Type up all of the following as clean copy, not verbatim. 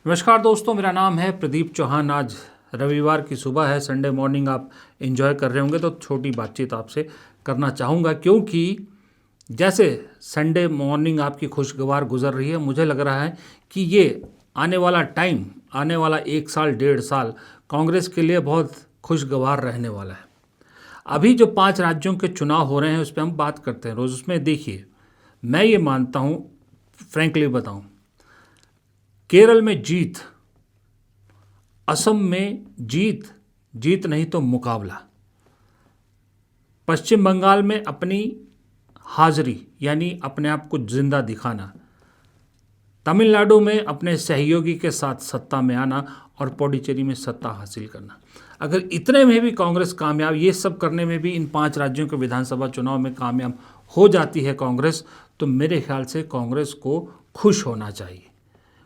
नमस्कार दोस्तों, मेरा नाम है प्रदीप चौहान। आज रविवार की सुबह है, संडे मॉर्निंग आप एंजॉय कर रहे होंगे तो छोटी बातचीत आपसे करना चाहूँगा, क्योंकि जैसे संडे मॉर्निंग आपकी खुशगवार गुजर रही है, मुझे लग रहा है कि ये आने वाला टाइम, आने वाला 1 साल 1.5 साल कांग्रेस के लिए बहुत खुशगवार रहने वाला है। अभी जो 5 राज्यों के चुनाव हो रहे हैं उस पर हम बात करते हैं रोज़। उसमें देखिए, मैं ये मानता हूँ, फ्रैंकली बताऊँ, केरल में जीत, असम में जीत, जीत नहीं तो मुकाबला, पश्चिम बंगाल में अपनी हाजिरी यानी अपने आप को जिंदा दिखाना, तमिलनाडु में अपने सहयोगी के साथ सत्ता में आना और पुडुचेरी में सत्ता हासिल करना। अगर इतने में भी कांग्रेस कामयाब, ये सब करने में भी इन 5 राज्यों के विधानसभा चुनाव में कामयाब हो जाती है कांग्रेस, तो मेरे ख्याल से कांग्रेस को खुश होना चाहिए।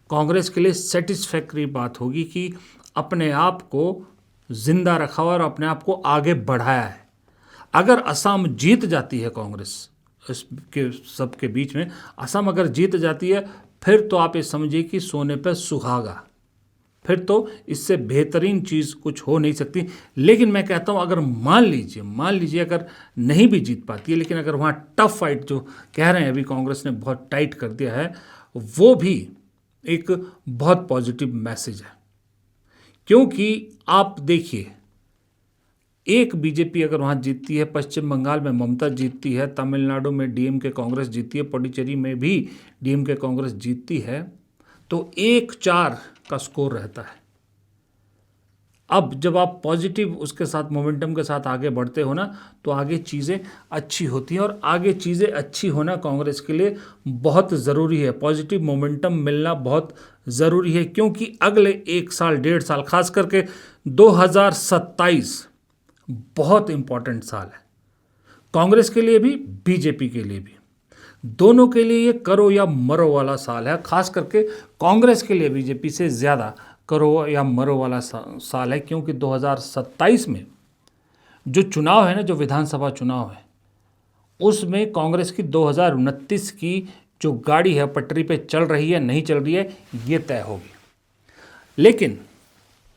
कांग्रेस के लिए सेटिस्फैक्ट्री बात होगी कि अपने आप को जिंदा रखा और अपने आप को आगे बढ़ाया है। अगर असम जीत जाती है, कांग्रेस इसके सबके बीच में असम अगर जीत जाती है, फिर तो आप ये समझिए कि सोने पर सुहागा, फिर तो इससे बेहतरीन चीज़ कुछ हो नहीं सकती। लेकिन मैं कहता हूँ, अगर मान लीजिए अगर नहीं भी जीत पाती है, लेकिन अगर वहाँ टफ फाइट जो कह रहे हैं अभी कांग्रेस ने बहुत टाइट कर दिया है, वो भी एक बहुत पॉजिटिव मैसेज है। क्योंकि आप देखिए, एक बीजेपी अगर वहाँ जीतती है, पश्चिम बंगाल में ममता जीतती है, तमिलनाडु में डीएमके कांग्रेस जीतती है, पुडुचेरी में भी डीएमके कांग्रेस जीतती है, तो 1-4 का स्कोर रहता है। अब जब आप पॉजिटिव उसके साथ मोमेंटम के साथ आगे बढ़ते हो ना, तो आगे चीज़ें अच्छी होती हैं, और आगे चीज़ें अच्छी होना कांग्रेस के लिए बहुत ज़रूरी है। पॉजिटिव मोमेंटम मिलना बहुत ज़रूरी है, क्योंकि अगले 1 साल 1.5 साल, खास करके 2027 बहुत इम्पॉर्टेंट साल है कांग्रेस के लिए भी, बीजेपी के लिए भी। दोनों के लिए ये करो या मरो वाला साल है। खास करके कांग्रेस के लिए बीजेपी से ज़्यादा करो या मरो वाला साल है, क्योंकि 2027 में जो चुनाव है ना, जो विधानसभा चुनाव है, उसमें कांग्रेस की 2029 की जो गाड़ी है पटरी पे चल रही है नहीं चल रही है, ये तय होगी। लेकिन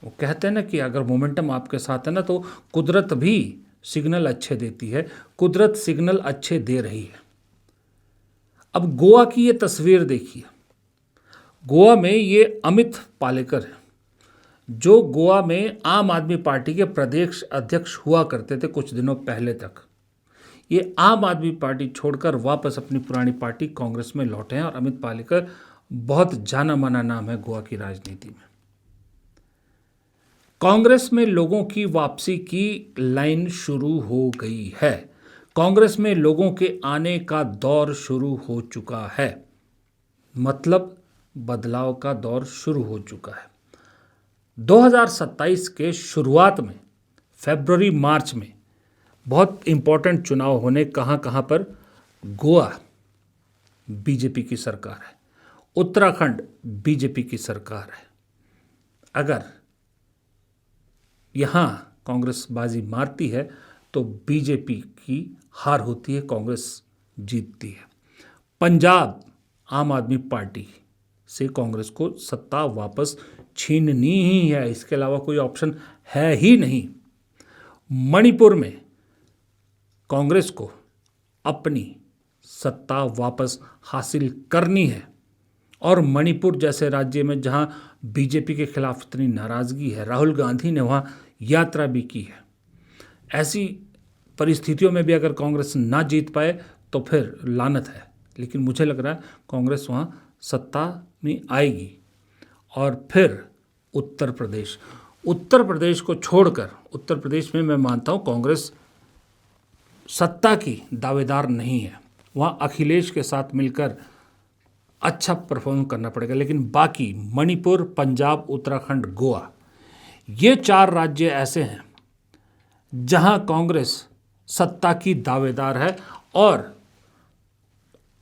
वो कहते हैं ना कि अगर मोमेंटम आपके साथ है ना, तो कुदरत भी सिग्नल अच्छे देती है। कुदरत सिग्नल अच्छे दे रही है। अब गोवा की ये तस्वीर देखिए। गोवा में ये अमित पालेकर है, जो गोवा में आम आदमी पार्टी के प्रदेश अध्यक्ष हुआ करते थे कुछ दिनों पहले तक। ये आम आदमी पार्टी छोड़कर वापस अपनी पुरानी पार्टी कांग्रेस में लौटे हैं, और अमित पालेकर बहुत जाना माना नाम है गोवा की राजनीति में। कांग्रेस में लोगों की वापसी की लाइन शुरू हो गई है। कांग्रेस में लोगों के आने का दौर शुरू हो चुका है, मतलब बदलाव का दौर शुरू हो चुका है। 2027 के शुरुआत में, फरवरी मार्च में बहुत इंपॉर्टेंट चुनाव होने, कहाँ कहाँ पर? गोवा बीजेपी की सरकार है, उत्तराखंड बीजेपी की सरकार है। अगर यहाँ कांग्रेस बाजी मारती है तो बीजेपी की हार होती है, कांग्रेस जीतती है। पंजाब आम आदमी पार्टी से कांग्रेस को सत्ता वापस छीननी ही है, इसके अलावा कोई ऑप्शन है ही नहीं। मणिपुर में कांग्रेस को अपनी सत्ता वापस हासिल करनी है, और मणिपुर जैसे राज्य में जहां बीजेपी के खिलाफ इतनी नाराज़गी है, राहुल गांधी ने वहां यात्रा भी की है, ऐसी परिस्थितियों में भी अगर कांग्रेस ना जीत पाए तो फिर लानत है। लेकिन मुझे लग रहा है कांग्रेस वहां सत्ता में आएगी। और फिर उत्तर प्रदेश को छोड़कर, उत्तर प्रदेश में मैं मानता हूं कांग्रेस सत्ता की दावेदार नहीं है, वहां अखिलेश के साथ मिलकर अच्छा परफॉर्म करना पड़ेगा। लेकिन बाकी मणिपुर, पंजाब, उत्तराखंड, गोवा, ये 4 राज्य ऐसे हैं जहां कांग्रेस सत्ता की दावेदार है। और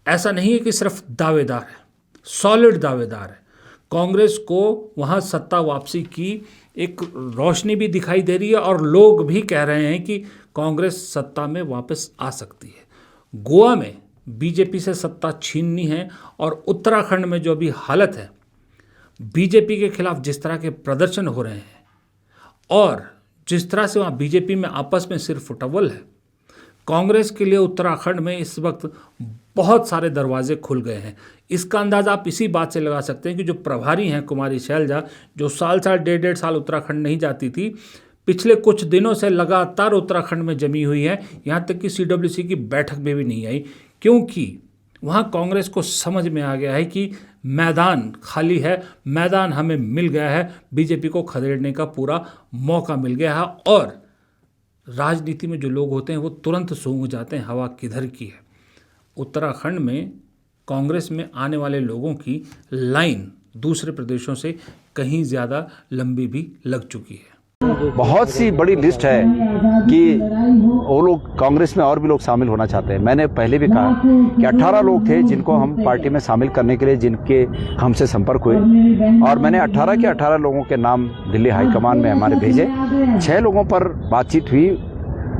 ऐसा नहीं है कि सिर्फ दावेदार है, सॉलिड दावेदार है। कांग्रेस को वहां सत्ता वापसी की एक रोशनी भी दिखाई दे रही है, और लोग भी कह रहे हैं कि कांग्रेस सत्ता में वापस आ सकती है। गोवा में बीजेपी से सत्ता छीननी है, और उत्तराखंड में जो अभी हालत है, बीजेपी के खिलाफ जिस तरह के प्रदर्शन हो रहे हैं और जिस तरह से वहाँ बीजेपी में आपस में सिर फुटबॉल है, कांग्रेस के लिए उत्तराखंड में इस वक्त बहुत सारे दरवाजे खुल गए हैं। इसका अंदाज़ा आप इसी बात से लगा सकते हैं कि जो प्रभारी हैं कुमारी शैलजा, जो साल डेढ़ साल उत्तराखंड नहीं जाती थी, पिछले कुछ दिनों से लगातार उत्तराखंड में जमी हुई है। यहाँ तक कि CWC की बैठक में भी नहीं आई, क्योंकि वहाँ कांग्रेस को समझ में आ गया है कि मैदान खाली है, मैदान हमें मिल गया है, बीजेपी को खदेड़ने का पूरा मौका मिल गया है। और राजनीति में जो लोग होते हैं वो तुरंत सूंघ जाते हैं हवा किधर की है। उत्तराखंड में कांग्रेस में आने वाले लोगों की लाइन दूसरे प्रदेशों से कहीं ज़्यादा लंबी भी लग चुकी है। बहुत सी बड़ी लिस्ट है कि वो लोग कांग्रेस में और भी लोग शामिल होना चाहते हैं। मैंने पहले भी कहा कि 18 लोग थे जिनको हम पार्टी में शामिल करने के लिए जिनके हमसे संपर्क हुए, और मैंने 18 के 18 लोगों के नाम दिल्ली हाईकमान में हमारे भेजे। 6 लोगों पर बातचीत हुई।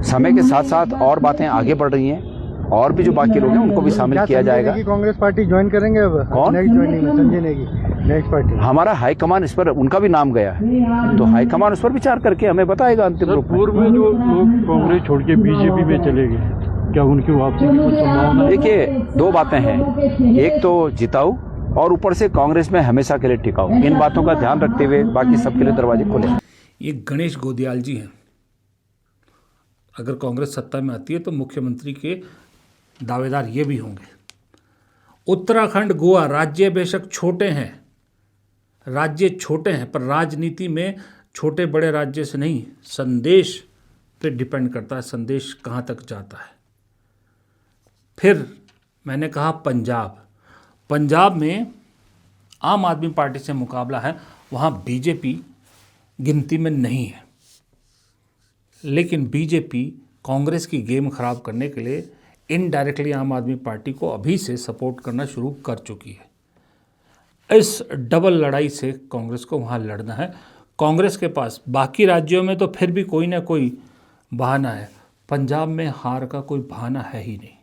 समय के साथ साथ और बातें आगे बढ़ रही हैं, और भी जो बाकी लोग हैं उनको भी शामिल किया जाएगा। कांग्रेस पार्टी ज्वाइन करेंगे अब? कौन नेक्स्ट ज्वाइनिंग में संजय नेगी नेक्स्ट पार्टी? हमारा हाईकमान इस पर, उनका भी नाम गया है, तो हाईकमान उस पर विचार करके हमें बताएगा अंतिम रूप में। पूर्व में जो लोग कांग्रेस छोड़ के बीजेपी में चले गए, क्या उनकी वापसी की कुछ संभावना? देखिए, 2 बातें हैं, एक तो जिताऊ और ऊपर से कांग्रेस में हमेशा के लिए टिकाऊ। इन बातों का ध्यान रखते हुए बाकी सबके लिए दरवाजे खुले। ये गणेश गोदियाल जी हैं। अगर कांग्रेस सत्ता में आती है तो मुख्यमंत्री के दावेदार ये भी होंगे। उत्तराखंड, गोवा राज्य बेशक छोटे हैं, राज्य छोटे हैं, पर राजनीति में छोटे बड़े राज्य से नहीं, संदेश पे डिपेंड करता है, संदेश कहाँ तक जाता है। फिर मैंने कहा पंजाब में आम आदमी पार्टी से मुकाबला है, वहाँ बीजेपी गिनती में नहीं है, लेकिन बीजेपी कांग्रेस की गेम खराब करने के लिए इनडायरेक्टली आम आदमी पार्टी को अभी से सपोर्ट करना शुरू कर चुकी है। इस डबल लड़ाई से कांग्रेस को वहाँ लड़ना है। कांग्रेस के पास बाकी राज्यों में तो फिर भी कोई ना कोई बहाना है, पंजाब में हार का कोई बहाना है ही नहीं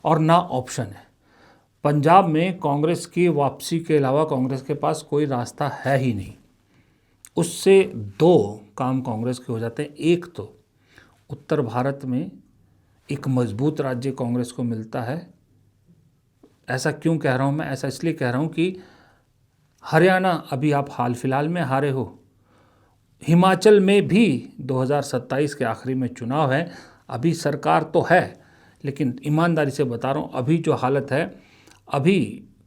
और ना ऑप्शन है। पंजाब में कांग्रेस की वापसी के अलावा कांग्रेस के पास कोई रास्ता है ही नहीं। उससे 2 काम कांग्रेस के हो जाते हैं। एक तो उत्तर भारत में एक मजबूत राज्य कांग्रेस को मिलता है। ऐसा क्यों कह रहा हूँ मैं? ऐसा इसलिए कह रहा हूँ कि हरियाणा अभी आप हाल फिलहाल में हारे हो, हिमाचल में भी 2027 के आखिरी में चुनाव है, अभी सरकार तो है, लेकिन ईमानदारी से बता रहा हूँ अभी जो हालत है, अभी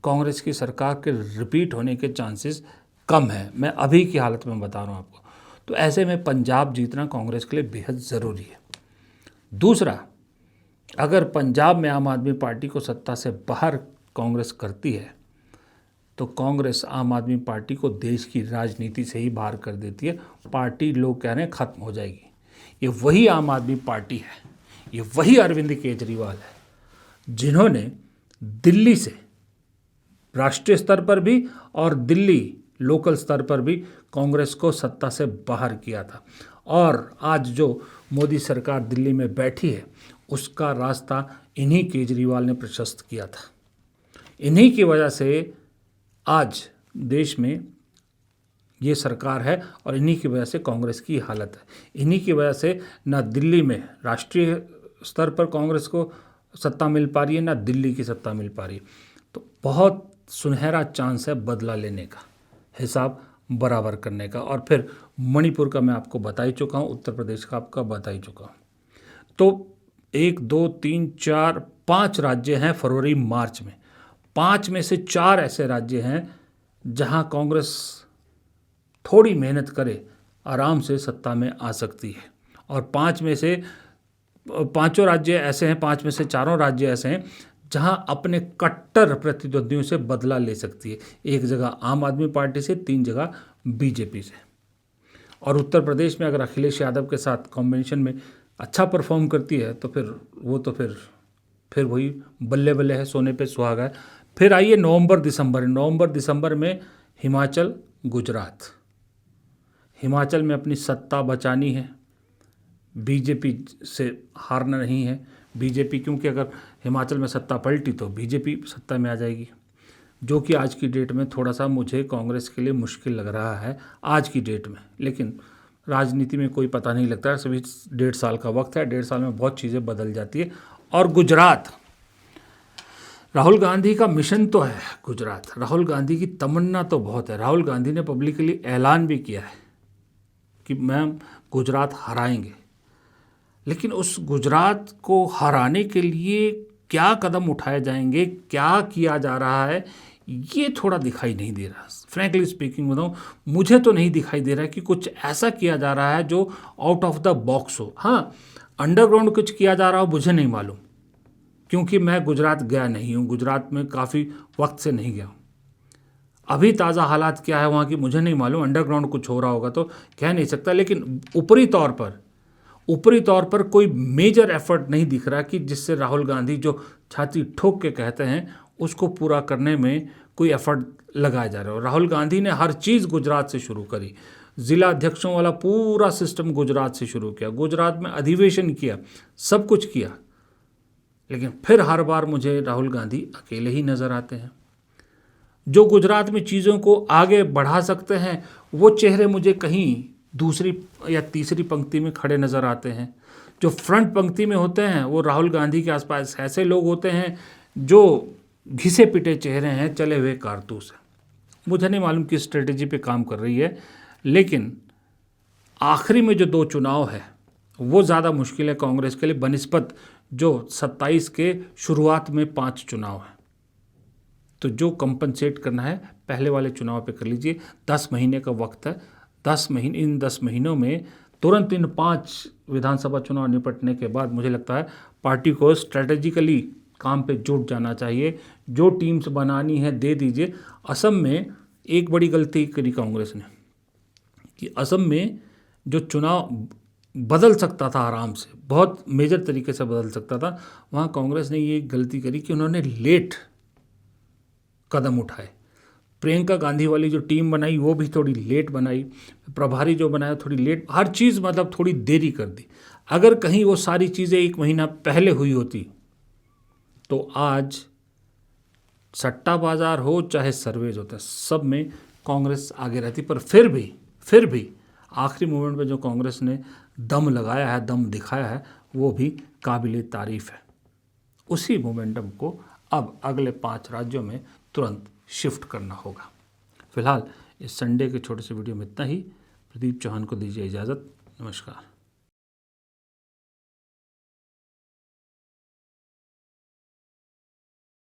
कांग्रेस की सरकार के रिपीट होने के चांसेस कम है। मैं अभी की हालत में बता रहा हूँ आपको। तो ऐसे में पंजाब जीतना कांग्रेस के लिए बेहद ज़रूरी है। दूसरा, अगर पंजाब में आम आदमी पार्टी को सत्ता से बाहर कांग्रेस करती है तो कांग्रेस आम आदमी पार्टी को देश की राजनीति से ही बाहर कर देती है। पार्टी, लोग कह रहे हैं, ख़त्म हो जाएगी। ये वही आम आदमी पार्टी है, ये वही अरविंद केजरीवाल है जिन्होंने दिल्ली से राष्ट्रीय स्तर पर भी और दिल्ली लोकल स्तर पर भी कांग्रेस को सत्ता से बाहर किया था। और आज जो मोदी सरकार दिल्ली में बैठी है उसका रास्ता इन्हीं केजरीवाल ने प्रशस्त किया था। इन्हीं की वजह से आज देश में ये सरकार है और इन्हीं की वजह से कांग्रेस की हालत है। इन्हीं की वजह से ना दिल्ली में राष्ट्रीय स्तर पर कांग्रेस को सत्ता मिल पा रही है, ना दिल्ली की सत्ता मिल पा रही है। तो बहुत सुनहरा चांस है बदला लेने का, हिसाब बराबर करने का। और फिर मणिपुर का मैं आपको बता ही चुका हूँ, उत्तर प्रदेश का आपका बता ही चुका हूँ। तो 1, 2, 3, 4, 5 राज्य हैं फरवरी मार्च में। 5 में से 4 ऐसे राज्य हैं जहां कांग्रेस थोड़ी मेहनत करे आराम से सत्ता में आ सकती है। और 5 में से 5 राज्य ऐसे हैं, 5 में से 4 राज्य ऐसे हैं जहां अपने कट्टर प्रतिद्वंदियों से बदला ले सकती है। 1 जगह आम आदमी पार्टी से, 3 जगह बीजेपी से। और उत्तर प्रदेश में अगर अखिलेश यादव के साथ कॉम्बिनेशन में अच्छा परफॉर्म करती है तो फिर वो तो फिर वही बल्ले बल्ले है, सोने पे सुहागा है। फिर आइए नवंबर दिसंबर में हिमाचल, गुजरात। हिमाचल में अपनी सत्ता बचानी है, बीजेपी से हारना नहीं है। बीजेपी, क्योंकि अगर हिमाचल में सत्ता पलटी तो बीजेपी सत्ता में आ जाएगी। जो कि आज की डेट में थोड़ा सा मुझे कांग्रेस के लिए मुश्किल लग रहा है आज की डेट में। लेकिन राजनीति में कोई पता नहीं लगता है, सभी 1.5 साल का वक्त है, 1.5 साल में बहुत चीज़ें बदल जाती है। और गुजरात, राहुल गांधी का मिशन तो है गुजरात, राहुल गांधी की तमन्ना तो बहुत है। राहुल गांधी ने पब्लिकली ऐलान भी किया है कि मैम गुजरात हराएंगे, लेकिन उस गुजरात को हराने के लिए क्या कदम उठाए जाएंगे, क्या किया जा रहा है, ये थोड़ा दिखाई नहीं दे रहा। फ्रैंकली स्पीकिंग बताऊँ, मुझे तो नहीं दिखाई दे रहा है कि कुछ ऐसा किया जा रहा है जो आउट ऑफ द बॉक्स हो। हाँ, अंडरग्राउंड कुछ किया जा रहा हो मुझे नहीं मालूम, क्योंकि मैं गुजरात गया नहीं हूँ, गुजरात में काफ़ी वक्त से नहीं गया हूँ। अभी ताज़ा हालात क्या है वहाँ की मुझे नहीं मालूम, अंडरग्राउंड कुछ हो रहा होगा तो कह नहीं सकता। लेकिन ऊपरी तौर पर कोई मेजर एफर्ट नहीं दिख रहा कि जिससे राहुल गांधी जो छाती ठोक के कहते हैं उसको पूरा करने में कोई एफर्ट लगाया जा रहा है। राहुल गांधी ने हर चीज़ गुजरात से शुरू करी, ज़िला अध्यक्षों वाला पूरा सिस्टम गुजरात से शुरू किया, गुजरात में अधिवेशन किया, सब कुछ किया, लेकिन फिर हर बार मुझे राहुल गांधी अकेले ही नज़र आते हैं। जो गुजरात में चीज़ों को आगे बढ़ा सकते हैं वो चेहरे मुझे कहीं दूसरी या तीसरी पंक्ति में खड़े नज़र आते हैं। जो फ्रंट पंक्ति में होते हैं वो राहुल गांधी के आसपास ऐसे लोग होते हैं जो घिसे पिटे चेहरे हैं, चले हुए कारतूस हैं। मुझे नहीं मालूम किस स्ट्रेटेजी पे काम कर रही है, लेकिन आखिरी में जो 2 चुनाव है वो ज़्यादा मुश्किल है कांग्रेस के लिए बनिस्बत जो 27 के शुरुआत में 5 चुनाव हैं। तो जो कंपनसेट करना है पहले वाले चुनाव पे कर लीजिए। 10 महीने का वक्त है, 10 महीने, इन 10 महीनों में तुरंत इन 5 विधानसभा चुनाव निपटने के बाद मुझे लगता है पार्टी को स्ट्रेटेजिकली काम पे जुट जाना चाहिए। जो टीम्स बनानी है दे दीजिए। असम में एक बड़ी गलती करी कांग्रेस ने कि असम में जो चुनाव बदल सकता था आराम से, बहुत मेजर तरीके से बदल सकता था, वहाँ कांग्रेस ने ये गलती करी कि उन्होंने लेट कदम उठाए। प्रियंका गांधी वाली जो टीम बनाई वो भी थोड़ी लेट बनाई, प्रभारी जो बनाया थोड़ी लेट, हर चीज़ मतलब थोड़ी देरी कर दी। अगर कहीं वो सारी चीज़ें 1 महीना पहले हुई होती तो आज सट्टा बाजार हो चाहे सर्वेज होता, सब में कांग्रेस आगे रहती। पर फिर भी आखिरी मोमेंट में जो कांग्रेस ने दम लगाया है, दम दिखाया है, वो भी काबिले तारीफ़ है। उसी मोमेंटम को अब अगले 5 राज्यों में तुरंत शिफ्ट करना होगा। फिलहाल इस संडे के छोटे से वीडियो में इतना ही। प्रदीप चौहान को दीजिए इजाज़त। नमस्कार।